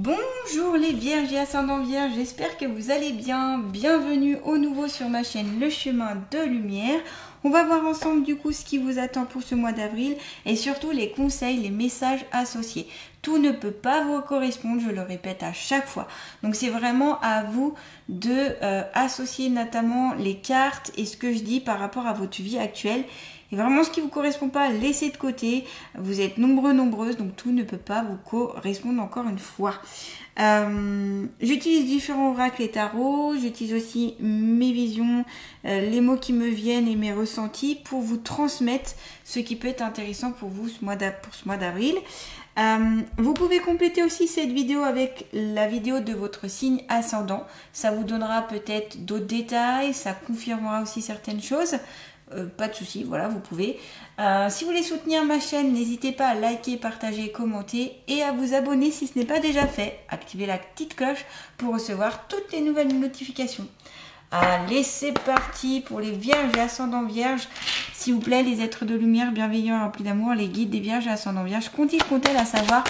Bonjour les vierges et ascendants vierges, j'espère que vous allez bien. Bienvenue au nouveau sur ma chaîne Le Chemin de Lumière. On va voir ensemble du coup ce qui vous attend pour ce mois d'avril et surtout les conseils, les messages associés. Tout ne peut pas vous correspondre, je le répète à chaque fois. Donc c'est vraiment à vous de associer notamment les cartes et ce que je dis par rapport à votre vie actuelle. Et vraiment, ce qui ne vous correspond pas, laissez de côté. Vous êtes nombreux, nombreuses, donc tout ne peut pas vous correspondre encore une fois. J'utilise différents oracles et tarots. J'utilise aussi mes visions, les mots qui me viennent et mes ressentis pour vous transmettre ce qui peut être intéressant pour vous pour ce mois d'avril. Vous pouvez compléter aussi cette vidéo avec la vidéo de votre signe ascendant. Ça vous donnera peut-être d'autres détails, ça confirmera aussi certaines choses. Pas de souci, voilà, vous pouvez. Si vous voulez soutenir ma chaîne, n'hésitez pas à liker, partager, commenter et à vous abonner si ce n'est pas déjà fait. Activez la petite cloche pour recevoir toutes les nouvelles notifications. Allez, c'est parti pour les vierges et ascendants vierges. S'il vous plaît, les êtres de lumière bienveillants et remplis d'amour, les guides des vierges et ascendants vierges, qu'ont-ils à savoir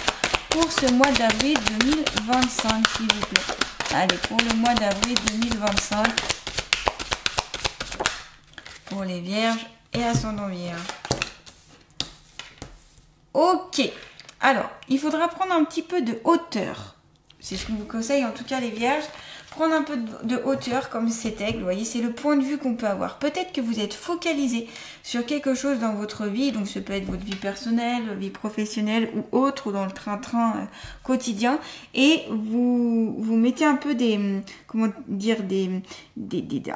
pour ce mois d'avril 2025, s'il vous plaît. Allez, pour le mois d'avril 2025. Pour les vierges et ascendants vierges. Ok. Alors, il faudra prendre un petit peu de hauteur. C'est ce qu'on vous conseille, en tout cas les vierges. Prendre un peu de hauteur comme cet aigle, vous voyez, c'est le point de vue qu'on peut avoir. Peut-être que vous êtes focalisé sur quelque chose dans votre vie, donc ça peut être votre vie personnelle, vie professionnelle ou autre, ou dans le train-train quotidien, et vous mettez un peu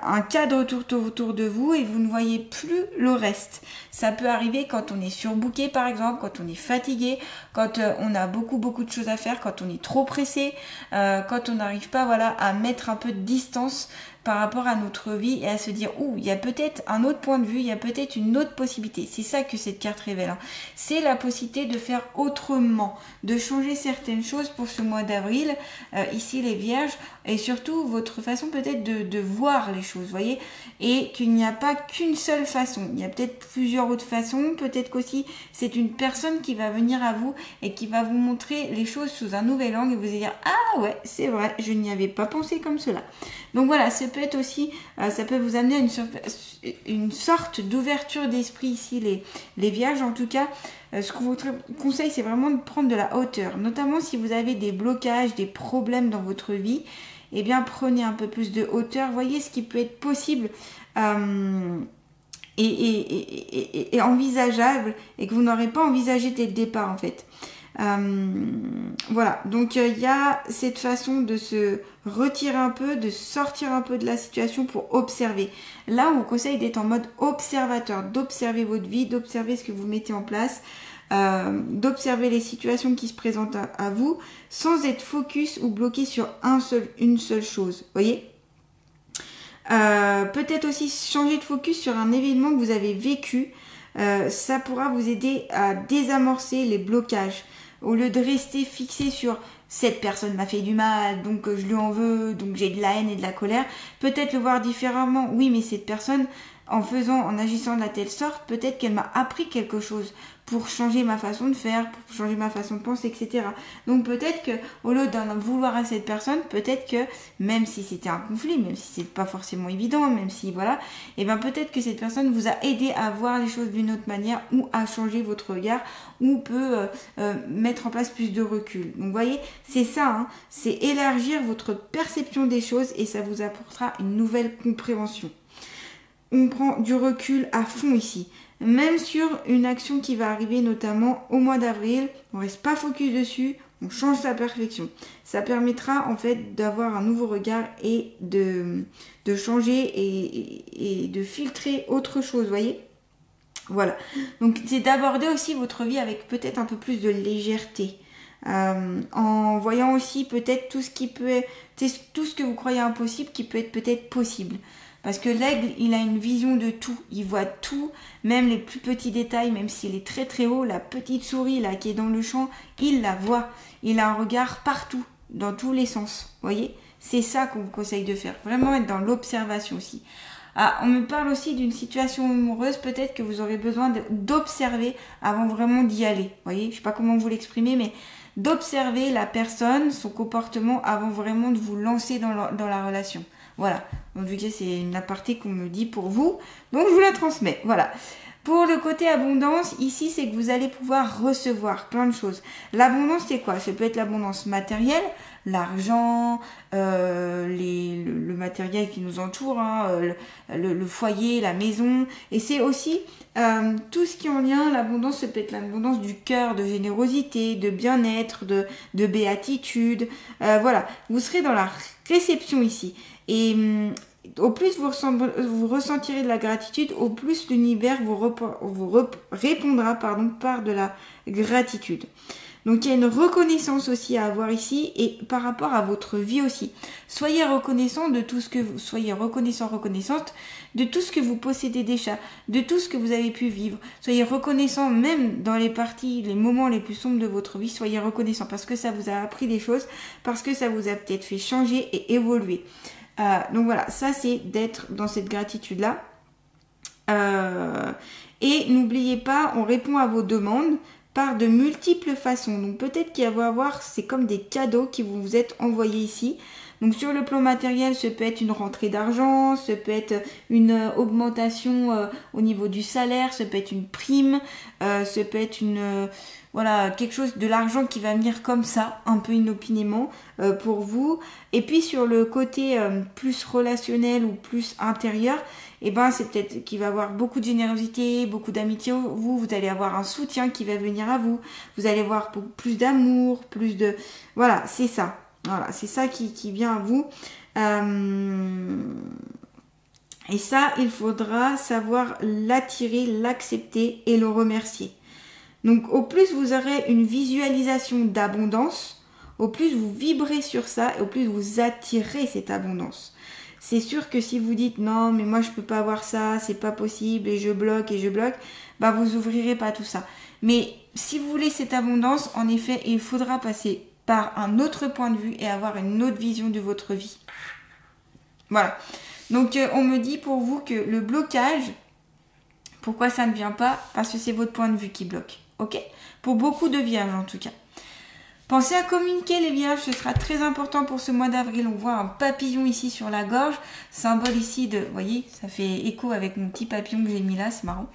un cadre autour de vous et vous ne voyez plus le reste. Ça peut arriver quand on est surbooké par exemple, quand on est fatigué, quand on a beaucoup de choses à faire, quand on est trop pressé, quand on n'arrive pas à mettre un peu de distance par rapport à notre vie et à se dire il y a peut-être un autre point de vue, il y a peut-être une autre possibilité. C'est ça que cette carte révèle. Hein. C'est la possibilité de faire autrement, de changer certaines choses pour ce mois d'avril, ici les vierges, et surtout votre façon peut-être de voir les choses, voyez, et qu'il n'y a pas qu'une seule façon. Il y a peut-être plusieurs autres façons, peut-être qu'aussi c'est une personne qui va venir à vous et qui va vous montrer les choses sous un nouvel angle et vous allez dire « Ah ouais, c'est vrai, je n'y avais pas pensé comme cela ». Donc voilà, ça peut être aussi, ça peut vous amener à une sorte d'ouverture d'esprit ici, les vierges. En tout cas, ce qu'on vous conseille, c'est vraiment de prendre de la hauteur. Notamment si vous avez des blocages, des problèmes dans votre vie, eh bien prenez un peu plus de hauteur. Voyez ce qui peut être possible et envisageable et que vous n'aurez pas envisagé dès le départ en fait. Voilà, donc il y a cette façon de se retirer un peu, de sortir un peu de la situation pour observer. Là, on vous conseille d'être en mode observateur, d'observer votre vie, d'observer ce que vous mettez en place, d'observer les situations qui se présentent à vous, sans être focus ou bloqué sur une seule chose, voyez. Peut-être aussi changer de focus sur un événement que vous avez vécu. Ça pourra vous aider à désamorcer les blocages. Au lieu de rester fixé sur cette personne m'a fait du mal, donc je lui en veux, donc j'ai de la haine et de la colère, peut-être le voir différemment. Oui, mais cette personne, en agissant de la telle sorte, peut-être qu'elle m'a appris quelque chose pour changer ma façon de faire, pour changer ma façon de penser, etc. Donc peut-être que au lieu d'en vouloir à cette personne, peut-être que même si c'était un conflit, même si c'est pas forcément évident, même si voilà, et bien peut-être que cette personne vous a aidé à voir les choses d'une autre manière ou à changer votre regard ou peut mettre en place plus de recul. Donc vous voyez, c'est ça, hein, c'est élargir votre perception des choses et ça vous apportera une nouvelle compréhension. On prend du recul à fond ici. Même sur une action qui va arriver notamment au mois d'avril, on ne reste pas focus dessus, on change sa perfection. Ça permettra en fait d'avoir un nouveau regard et de changer et de filtrer autre chose, voyez. Voilà, donc c'est d'aborder aussi votre vie avec peut-être un peu plus de légèreté. En voyant aussi peut-être tout ce que vous croyez impossible qui peut être peut-être possible. Parce que l'aigle, il a une vision de tout. Il voit tout, même les plus petits détails, même s'il est très très haut. La petite souris là qui est dans le champ, il la voit. Il a un regard partout, dans tous les sens. Vous voyez ? C'est ça qu'on vous conseille de faire. Vraiment être dans l'observation aussi. Ah, on me parle aussi d'une situation amoureuse. Peut-être que vous aurez besoin d'observer avant vraiment d'y aller. Vous voyez ? Je ne sais pas comment vous l'exprimer, mais d'observer la personne, son comportement avant vraiment de vous lancer dans la relation. Voilà, donc du coup c'est une aparté qu'on me dit pour vous, donc je vous la transmets, voilà. Pour le côté abondance, ici, c'est que vous allez pouvoir recevoir plein de choses. L'abondance, c'est quoi? Ça peut être l'abondance matérielle, l'argent, le matériel qui nous entoure, hein, le foyer, la maison. Et c'est aussi tout ce qui est en lien, l'abondance, ça peut être l'abondance du cœur, de générosité, de bien-être, de béatitude. Voilà, vous serez dans la réception ici. Et au plus vous ressentirez de la gratitude, au plus l'univers vous répondra par de la gratitude. Donc il y a une reconnaissance aussi à avoir ici et par rapport à votre vie aussi. Soyez reconnaissant de tout ce que vous reconnaissante de tout ce que vous possédez déjà, de tout ce que vous avez pu vivre. Soyez reconnaissant même dans les moments les plus sombres de votre vie, soyez reconnaissant parce que ça vous a appris des choses, parce que ça vous a peut-être fait changer et évoluer. Donc voilà, ça c'est d'être dans cette gratitude-là. Et n'oubliez pas, on répond à vos demandes par de multiples façons. Donc peut-être qu'il va y avoir, c'est comme des cadeaux qui vous êtes envoyés ici. Donc sur le plan matériel, ça peut être une rentrée d'argent, ça peut être une augmentation au niveau du salaire, ça peut être une prime, ça peut être voilà, quelque chose de l'argent qui va venir comme ça, un peu inopinément pour vous. Et puis sur le côté plus relationnel ou plus intérieur, et ben c'est peut-être qu'il va y avoir beaucoup de générosité, beaucoup d'amitié. Vous allez avoir un soutien qui va venir à vous. Vous allez avoir plus d'amour, plus de... Voilà, c'est ça. Voilà, c'est ça qui vient à vous. Et ça, il faudra savoir l'attirer, l'accepter et le remercier. Donc au plus vous aurez une visualisation d'abondance, au plus vous vibrez sur ça et au plus vous attirez cette abondance. C'est sûr que si vous dites non mais moi je peux pas avoir ça, c'est pas possible et je bloque, bah vous ouvrirez pas tout ça. Mais si vous voulez cette abondance, en effet, il faudra passer par un autre point de vue et avoir une autre vision de votre vie. Voilà. Donc on me dit pour vous que le blocage, pourquoi ça ne vient pas? Parce que c'est votre point de vue qui bloque. Ok? Pour beaucoup de vierges en tout cas. Pensez à communiquer les vierges, ce sera très important pour ce mois d'avril. On voit un papillon ici sur la gorge, symbole ici de... Vous voyez, ça fait écho avec mon petit papillon que j'ai mis là, c'est marrant.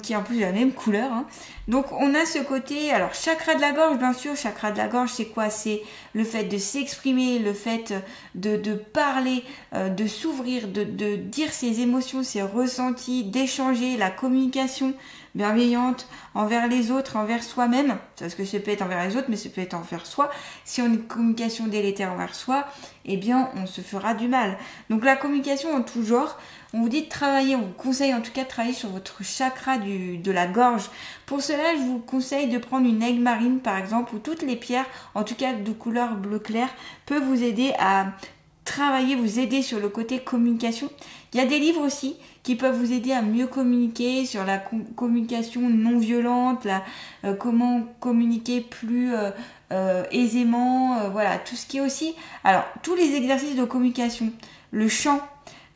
Qui est en plus de la même couleur. Hein. Donc on a ce côté, alors chakra de la gorge, bien sûr, chakra de la gorge c'est quoi? C'est le fait de s'exprimer, le fait de parler, de s'ouvrir, de dire ses émotions, ses ressentis, d'échanger, la communication bienveillante envers les autres, envers soi-même, parce que ça peut être envers les autres, mais ça peut être envers soi. Si on a une communication délétère envers soi, eh bien on se fera du mal. Donc la communication en tout genre, on vous dit de travailler, on vous conseille en tout cas de travailler sur votre chakra de la gorge. Pour cela, je vous conseille de prendre une aigle marine par exemple, où toutes les pierres, en tout cas de couleur bleu clair, peuvent vous aider à travailler, vous aider sur le côté communication. Il y a des livres aussi qui peuvent vous aider à mieux communiquer sur la communication non violente, comment communiquer plus aisément, voilà, tout ce qui est aussi... Alors, tous les exercices de communication, le chant,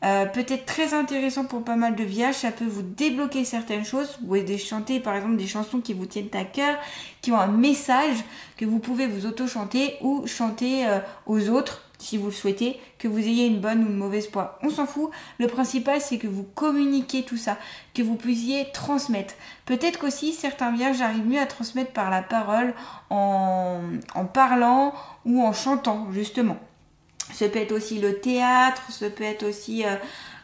peut être très intéressant pour pas mal de vierges, ça peut vous débloquer certaines choses. Vous pouvez chanter par exemple des chansons qui vous tiennent à cœur, qui ont un message que vous pouvez vous auto-chanter ou chanter aux autres si vous le souhaitez, que vous ayez une bonne ou une mauvaise foi. On s'en fout. Le principal, c'est que vous communiquez tout ça, que vous puissiez transmettre. Peut-être qu'aussi, certains vierges arrivent mieux à transmettre par la parole, en parlant ou en chantant, justement. Ça peut être aussi le théâtre, ça peut être aussi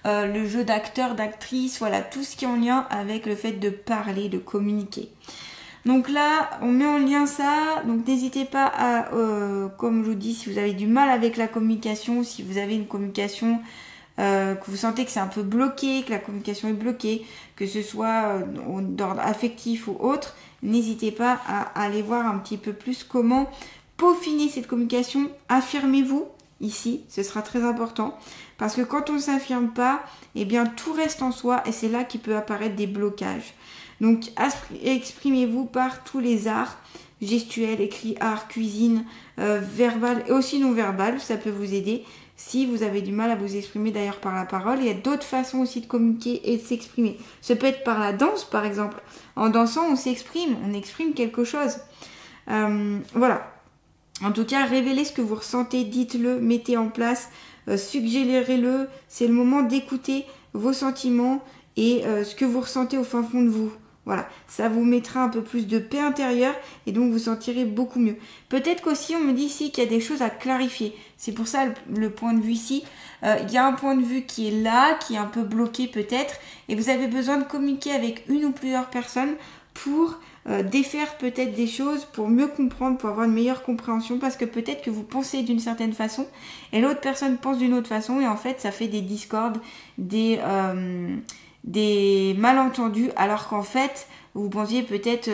le jeu d'acteur, d'actrice, voilà, tout ce qui est en lien avec le fait de parler, de communiquer. Donc là, on met en lien ça, donc n'hésitez pas à, comme je vous dis, si vous avez du mal avec la communication, si vous avez une communication, que vous sentez que c'est un peu bloqué, que la communication est bloquée, que ce soit d'ordre affectif ou autre, n'hésitez pas à aller voir un petit peu plus comment peaufiner cette communication. Affirmez-vous ici, ce sera très important, parce que quand on ne s'affirme pas, eh bien tout reste en soi et c'est là qu'il peut apparaître des blocages. Donc exprimez-vous par tous les arts, gestuels, écrit, art, cuisine, verbal et aussi non verbal, ça peut vous aider si vous avez du mal à vous exprimer d'ailleurs par la parole. Il y a d'autres façons aussi de communiquer et de s'exprimer. Ça peut être par la danse par exemple. En dansant, on s'exprime, on exprime quelque chose. Voilà. En tout cas, révélez ce que vous ressentez, dites-le, mettez en place, suggérez-le. C'est le moment d'écouter vos sentiments et ce que vous ressentez au fin fond de vous. Voilà, ça vous mettra un peu plus de paix intérieure et donc vous sentirez beaucoup mieux. Peut-être qu'aussi on me dit ici qu'il y a des choses à clarifier. C'est pour ça le point de vue ici. Il y a un point de vue qui est là, qui est un peu bloqué peut-être, et vous avez besoin de communiquer avec une ou plusieurs personnes pour défaire peut-être des choses, pour mieux comprendre, pour avoir une meilleure compréhension, parce que peut-être que vous pensez d'une certaine façon et l'autre personne pense d'une autre façon et en fait ça fait des discordes, des malentendus, alors qu'en fait vous pensiez peut-être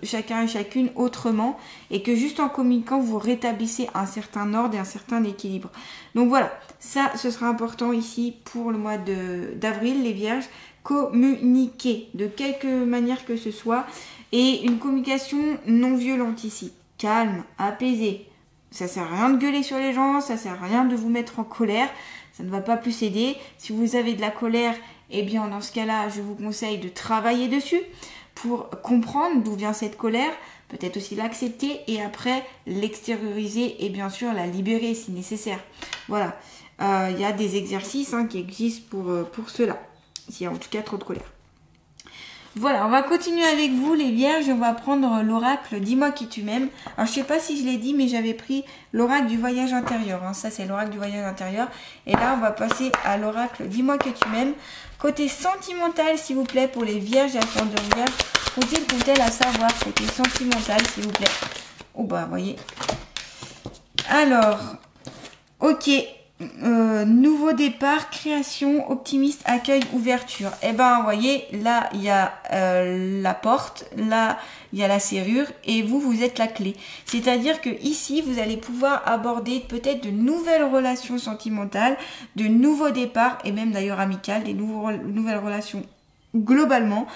chacun et chacune autrement et que juste en communiquant vous rétablissez un certain ordre et un certain équilibre. Donc voilà, ça ce sera important ici pour le mois d'avril, les vierges. Communiquer de quelque manière que ce soit et une communication non violente ici, calme, apaisée. Ça sert à rien de gueuler sur les gens, ça sert à rien de vous mettre en colère, ça ne va pas plus aider. Si vous avez de la colère, eh bien dans ce cas-là, je vous conseille de travailler dessus pour comprendre d'où vient cette colère, peut-être aussi l'accepter et après l'extérioriser et bien sûr la libérer si nécessaire. Voilà, il y a des exercices qui existent pour cela. S'il y a en tout cas trop de colère. Voilà, on va continuer avec vous les vierges. On va prendre l'oracle Dis-moi qui tu m'aimes. Alors je sais pas si je l'ai dit, mais j'avais pris l'oracle du voyage intérieur. Ça c'est l'oracle du voyage intérieur. Et là on va passer à l'oracle Dis-moi que tu m'aimes. Côté sentimental s'il vous plaît pour les vierges et ascendant vierge. Faut-il à savoir côté sentimental s'il vous plaît. Oh bah vous voyez. Alors, ok. Nouveau départ, création, optimiste, accueil, ouverture. Et ben, vous voyez, là, il y a la porte, là, il y a la serrure, et vous êtes la clé. C'est-à-dire que ici, vous allez pouvoir aborder peut-être de nouvelles relations sentimentales, de nouveaux départs, et même d'ailleurs amicales, des nouvelles relations globalement.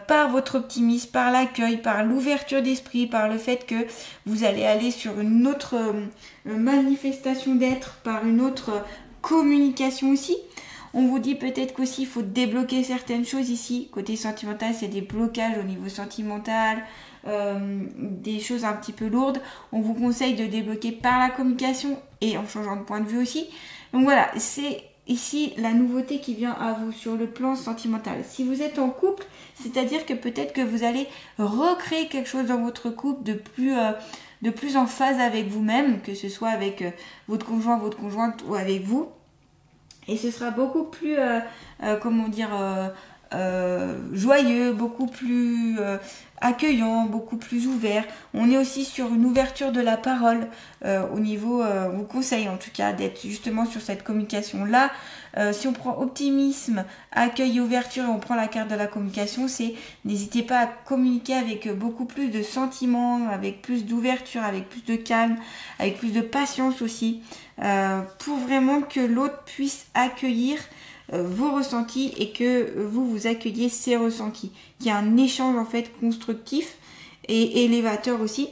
Par votre optimisme, par l'accueil, par l'ouverture d'esprit, par le fait que vous allez aller sur une autre manifestation d'être, par une autre communication aussi. On vous dit peut-être qu'aussi il faut débloquer certaines choses ici. Côté sentimental, c'est des blocages au niveau sentimental, des choses un petit peu lourdes. On vous conseille de débloquer par la communication et en changeant de point de vue aussi. Donc voilà, c'est ici la nouveauté qui vient à vous sur le plan sentimental. Si vous êtes en couple, c'est-à-dire que peut-être que vous allez recréer quelque chose dans votre couple de plus en phase avec vous-même, que ce soit avec votre conjoint, votre conjointe ou avec vous. Et ce sera beaucoup plus, joyeux, beaucoup plus accueillant, beaucoup plus ouvert. On est aussi sur une ouverture de la parole au niveau, on vous conseille en tout cas d'être justement sur cette communication-là. Si on prend optimisme, accueil et ouverture et on prend la carte de la communication, c'est n'hésitez pas à communiquer avec beaucoup plus de sentiments, avec plus d'ouverture, avec plus de calme, avec plus de patience aussi, pour vraiment que l'autre puisse accueillir vos ressentis et que vous accueilliez ses ressentis, qu'il y ait un échange en fait constructif et élévateur aussi.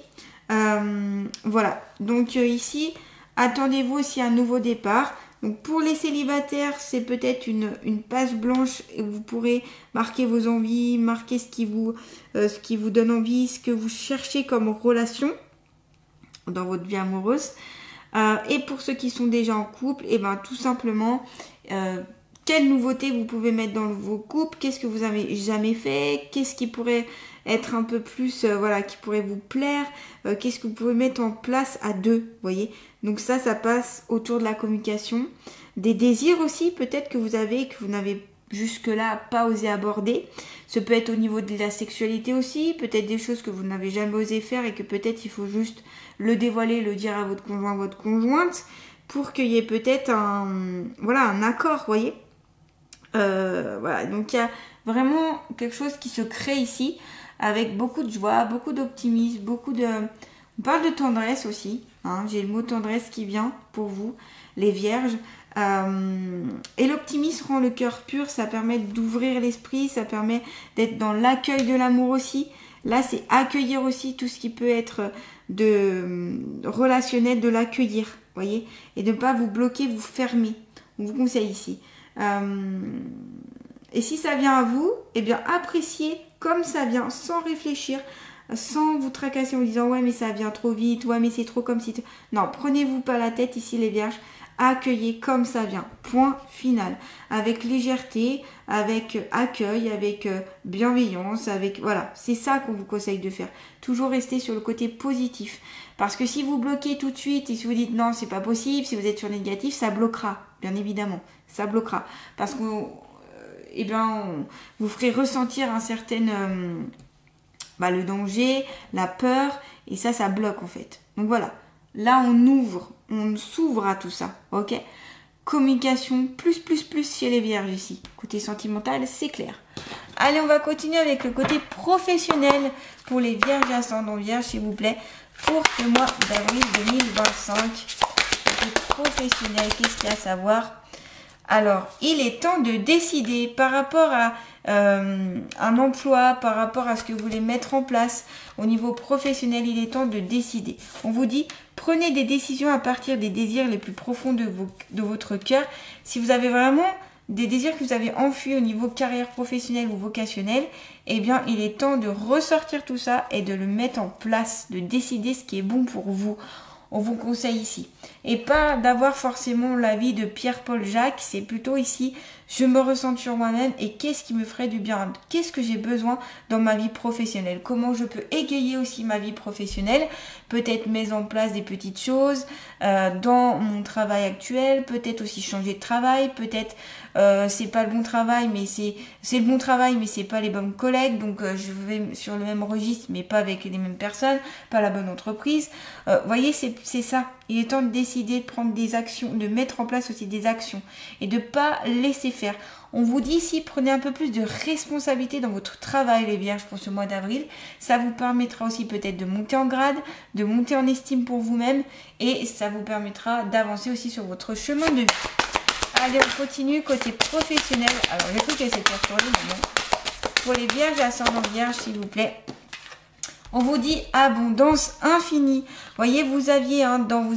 Voilà, donc ici attendez-vous aussi à un nouveau départ. Donc pour les célibataires, c'est peut-être une page blanche et vous pourrez marquer vos envies, marquer ce qui vous donne envie, ce que vous cherchez comme relation dans votre vie amoureuse. Et pour ceux qui sont déjà en couple, et ben tout simplement quelle nouveauté vous pouvez mettre dans vos couples, qu'est-ce que vous avez jamais fait, qu'est-ce qui pourrait être un peu plus, qui pourrait vous plaire, qu'est-ce que vous pouvez mettre en place à deux, vous voyez. Donc ça passe autour de la communication. Des désirs aussi, peut-être que vous avez, que vous n'avez jusque-là pas osé aborder. Ce peut être au niveau de la sexualité aussi, peut-être des choses que vous n'avez jamais osé faire et que peut-être il faut juste le dévoiler, le dire à votre conjoint, votre conjointe, pour qu'il y ait peut-être un accord, vous voyez. Donc il y a vraiment quelque chose qui se crée ici avec beaucoup de joie, beaucoup d'optimisme, on parle de tendresse aussi, j'ai le mot tendresse qui vient pour vous, les vierges. Et l'optimisme rend le cœur pur, ça permet d'ouvrir l'esprit, ça permet d'être dans l'accueil de l'amour aussi. Là, c'est accueillir aussi tout ce qui peut être de relationnel, de l'accueillir, voyez, et de ne pas vous bloquer, vous fermer. On vous conseille ici. Et si ça vient à vous, eh bien appréciez comme ça vient, sans réfléchir. sans vous tracasser en disant ouais mais ça vient trop vite, ouais mais c'est trop comme si... Non, prenez-vous pas la tête ici les vierges, accueillez comme ça vient, point final, avec légèreté, avec accueil, avec bienveillance, avec voilà, c'est ça qu'on vous conseille de faire. Toujours rester sur le côté positif, parce que si vous bloquez tout de suite et si vous dites non c'est pas possible, si vous êtes sur le négatif, ça bloquera, bien évidemment, ça bloquera, parce que vous ferez ressentir un certain le danger, la peur, et ça bloque en fait. Donc voilà, là on s'ouvre à tout ça, ok? Communication plus chez les vierges ici. Côté sentimental, c'est clair. Allez, on va continuer avec le côté professionnel pour les vierges et ascendant vierge, s'il vous plaît, pour ce mois d'avril 2025. Côté professionnel, qu'est-ce qu'il y a à savoir? Alors, il est temps de décider par rapport à un emploi, par rapport à ce que vous voulez mettre en place au niveau professionnel, il est temps de décider. On vous dit, prenez des décisions à partir des désirs les plus profonds de votre cœur. Si vous avez vraiment des désirs que vous avez enfuis au niveau carrière professionnelle ou vocationnelle, eh bien, il est temps de ressortir tout ça et de le mettre en place, de décider ce qui est bon pour vous. On vous conseille ici. Et pas d'avoir forcément l'avis de Pierre-Paul Jacques, c'est plutôt ici, je me ressens sur moi-même et qu'est-ce qui me ferait du bien? Qu'est-ce que j'ai besoin dans ma vie professionnelle? Comment je peux égayer aussi ma vie professionnelle? Peut-être mettre en place des petites choses dans mon travail actuel, peut-être aussi changer de travail, peut-être c'est pas le bon travail, mais c'est le bon travail, mais c'est pas les bons collègues, donc je vais sur le même registre, mais pas avec les mêmes personnes, pas la bonne entreprise. Voyez, c'est ça. Il est temps de décider de prendre des actions, de mettre en place aussi des actions et de pas laisser faire. On vous dit ici, prenez un peu plus de responsabilité dans votre travail, les vierges, pour ce mois d'avril. Ça vous permettra aussi peut-être de monter en grade, de monter en estime pour vous-même et ça vous permettra d'avancer aussi sur votre chemin de vie. Allez, on continue côté professionnel. Alors, j'ai cru qu'elle s'était retournée maintenant. Pour les vierges et ascendant vierge, s'il vous plaît. On vous dit abondance infinie. Voyez, vous aviez dans vos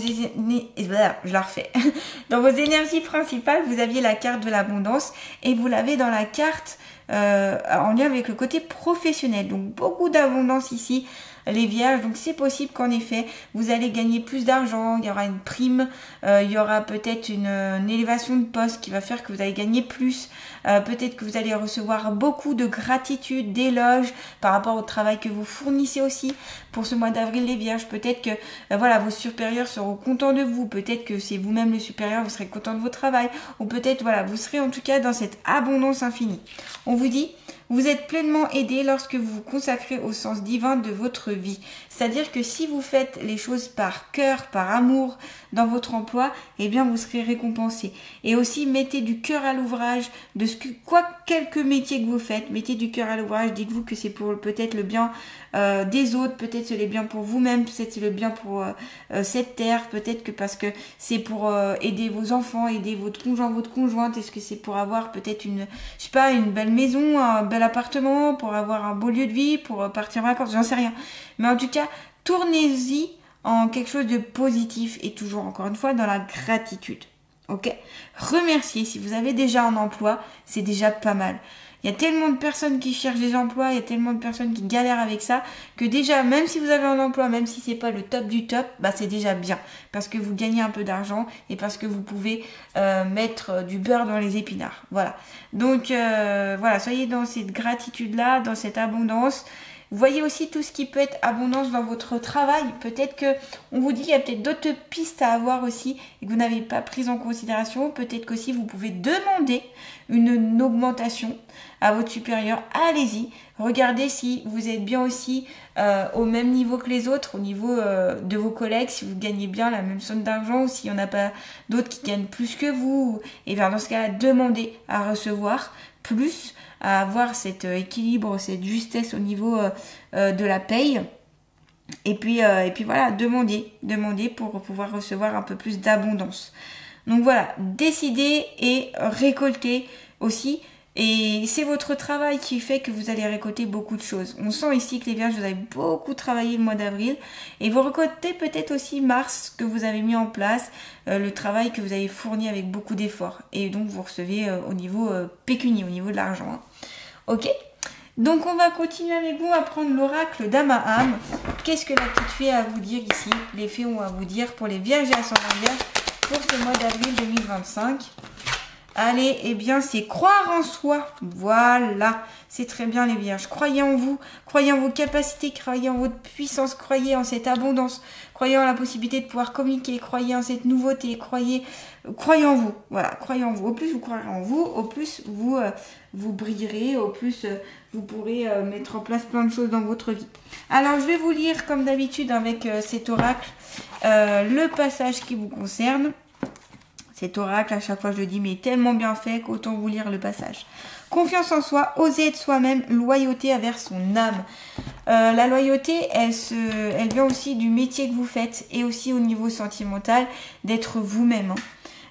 dans vos énergies principales, vous aviez la carte de l'abondance et vous l'avez dans la carte en lien avec le côté professionnel. Donc beaucoup d'abondance ici, les vierges. Donc c'est possible qu'en effet, vous allez gagner plus d'argent, il y aura une prime, il y aura peut-être une élévation de poste qui va faire que vous allez gagner plus. Peut-être que vous allez recevoir beaucoup de gratitude, d'éloges par rapport au travail que vous fournissez aussi pour ce mois d'avril, les vierges. Peut-être que vos supérieurs seront contents de vous, peut-être que c'est vous-même le supérieur, vous serez content de votre travail, ou peut-être vous serez en tout cas dans cette abondance infinie. On vous dit, vous êtes pleinement aidé lorsque vous vous consacrez au sens divin de votre vie. C'est-à-dire que si vous faites les choses par cœur, par amour dans votre emploi, eh bien vous serez récompensé. Et aussi mettez du cœur à l'ouvrage de quelque métier que vous faites, mettez du cœur à l'ouvrage, dites-vous que c'est pour peut-être le bien des autres, peut-être c'est le bien pour vous-même, peut-être c'est le bien pour cette terre, peut-être que parce que c'est pour aider vos enfants, aider votre conjoint, votre conjointe, est-ce que c'est pour avoir peut-être une belle maison, un bel appartement, pour avoir un beau lieu de vie, pour partir en vacances, j'en sais rien. Mais en tout cas, tournez-y en quelque chose de positif et toujours encore une fois dans la gratitude. Ok? Remerciez. Si vous avez déjà un emploi, c'est déjà pas mal. Il y a tellement de personnes qui cherchent des emplois, il y a tellement de personnes qui galèrent avec ça, que déjà, même si vous avez un emploi, même si c'est pas le top du top, c'est déjà bien. Parce que vous gagnez un peu d'argent et parce que vous pouvez mettre du beurre dans les épinards. Voilà. Donc, soyez dans cette gratitude-là, dans cette abondance. Vous voyez aussi tout ce qui peut être abondance dans votre travail. Peut-être que on vous dit qu'il y a peut-être d'autres pistes à avoir aussi et que vous n'avez pas prises en considération. Peut-être qu'aussi vous pouvez demander une augmentation à votre supérieur. Allez-y, regardez si vous êtes bien aussi au même niveau que les autres, au niveau de vos collègues, si vous gagnez bien la même somme d'argent ou s'il n'y en a pas d'autres qui gagnent plus que vous. Et bien dans ce cas-là, demandez à recevoir plus, à avoir cet équilibre, cette justesse au niveau de la paye. Et puis voilà, demandez pour pouvoir recevoir un peu plus d'abondance. Donc voilà, décidez et récoltez aussi. Et c'est votre travail qui fait que vous allez récolter beaucoup de choses. On sent ici que les vierges, vous avez beaucoup travaillé le mois d'avril. Et vous récoltez peut-être aussi mars que vous avez mis en place, le travail que vous avez fourni avec beaucoup d'efforts. Et donc vous recevez au niveau pécunier, au niveau de l'argent. Ok ? Donc on va continuer avec vous à prendre l'oracle d'Amaam. Qu'est-ce que la petite fée a à vous dire ici? Les fées ont à vous dire pour les vierges et ascendants vierges pour ce mois d'avril 2025. Allez, eh bien, c'est croire en soi. Voilà, c'est très bien les vierges. Croyez en vous, croyez en vos capacités, croyez en votre puissance, croyez en cette abondance, croyez en la possibilité de pouvoir communiquer, croyez en cette nouveauté, croyez en vous. Voilà, croyez en vous. Au plus vous croirez en vous, au plus vous brillerez, au plus vous pourrez mettre en place plein de choses dans votre vie. Alors, je vais vous lire comme d'habitude avec cet oracle le passage qui vous concerne. Cet oracle, à chaque fois je le dis, mais tellement bien fait qu'autant vous lire le passage. Confiance en soi, oser être soi-même, loyauté envers son âme. La loyauté, elle vient aussi du métier que vous faites et aussi au niveau sentimental d'être vous-même.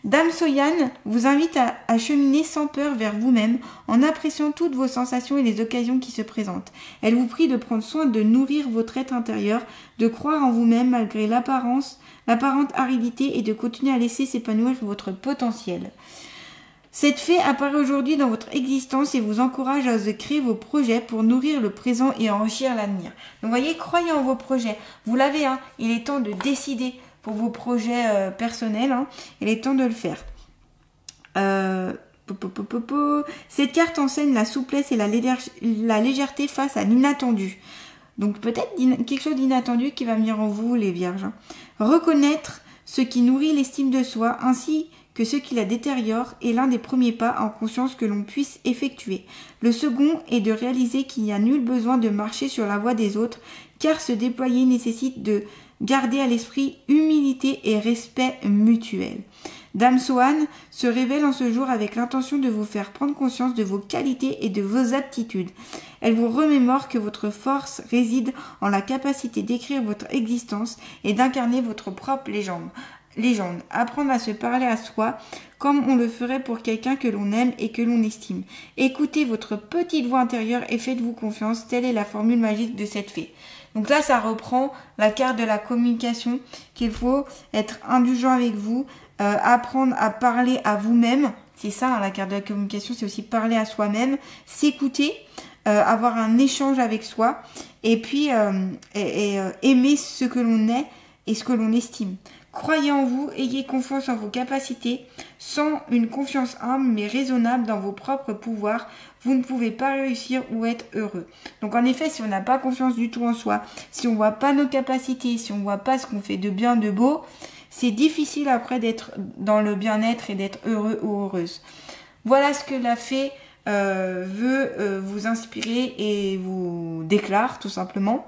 Dame Soyane vous invite à cheminer sans peur vers vous-même en appréciant toutes vos sensations et les occasions qui se présentent. Elle vous prie de prendre soin de nourrir votre être intérieur, de croire en vous-même malgré l'apparente aridité et de continuer à laisser s'épanouir votre potentiel. Cette fée apparaît aujourd'hui dans votre existence et vous encourage à oser créer vos projets pour nourrir le présent et enrichir l'avenir. Donc voyez, croyez en vos projets. Vous l'avez, hein, il est temps de décider pour vos projets personnels. Hein, il est temps de le faire. Cette carte enseigne la souplesse et la légèreté face à l'inattendu. Donc peut-être quelque chose d'inattendu qui va venir en vous, les vierges. Hein. Reconnaître ce qui nourrit l'estime de soi ainsi que ce qui la détériore est l'un des premiers pas en conscience que l'on puisse effectuer. Le second est de réaliser qu'il n'y a nul besoin de marcher sur la voie des autres, car se déployer nécessite de garder à l'esprit humilité et respect mutuel. Dame Soane se révèle en ce jour avec l'intention de vous faire prendre conscience de vos qualités et de vos aptitudes. Elle vous remémore que votre force réside en la capacité d'écrire votre existence et d'incarner votre propre légende. Apprendre à se parler à soi comme on le ferait pour quelqu'un que l'on aime et que l'on estime. Écoutez votre petite voix intérieure et faites-vous confiance, telle est la formule magique de cette fée. Donc là, ça reprend la carte de la communication, qu'il faut être indulgent avec vous, apprendre à parler à vous-même. C'est ça, hein, la carte de la communication, c'est aussi parler à soi-même, s'écouter, avoir un échange avec soi, et puis aimer ce que l'on est et ce que l'on estime. Croyez en vous, ayez confiance en vos capacités, sans une confiance humble mais raisonnable dans vos propres pouvoirs, vous ne pouvez pas réussir ou être heureux. Donc en effet, si on n'a pas confiance du tout en soi, si on ne voit pas nos capacités, si on ne voit pas ce qu'on fait de bien, de beau, c'est difficile après d'être dans le bien-être et d'être heureux ou heureuse. Voilà ce que la fée veut vous inspirer et vous déclare tout simplement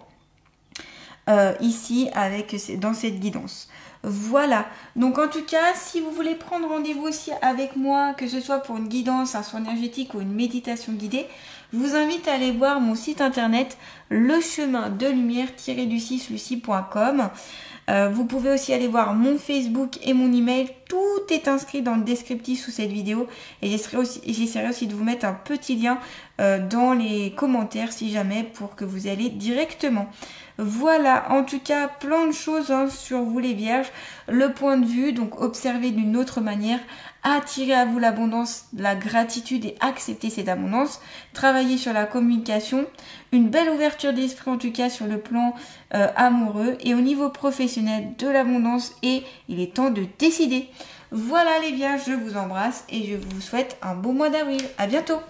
ici dans cette guidance. Voilà, donc en tout cas, si vous voulez prendre rendez-vous aussi avec moi, que ce soit pour une guidance, un soin énergétique ou une méditation guidée, je vous invite à aller voir mon site internet lechemindelumière-lucie.com. Vous pouvez aussi aller voir mon Facebook et mon email, tout est inscrit dans le descriptif sous cette vidéo et j'essaierai aussi de vous mettre un petit lien dans les commentaires si jamais pour que vous allez directement. Voilà, en tout cas, plein de choses hein, sur vous les vierges. Le point de vue, donc observez d'une autre manière, attirez à vous l'abondance, la gratitude et acceptez cette abondance. Travaillez sur la communication, une belle ouverture d'esprit en tout cas sur le plan amoureux et au niveau professionnel de l'abondance et il est temps de décider. Voilà les vierges, je vous embrasse et je vous souhaite un beau mois d'avril. À bientôt!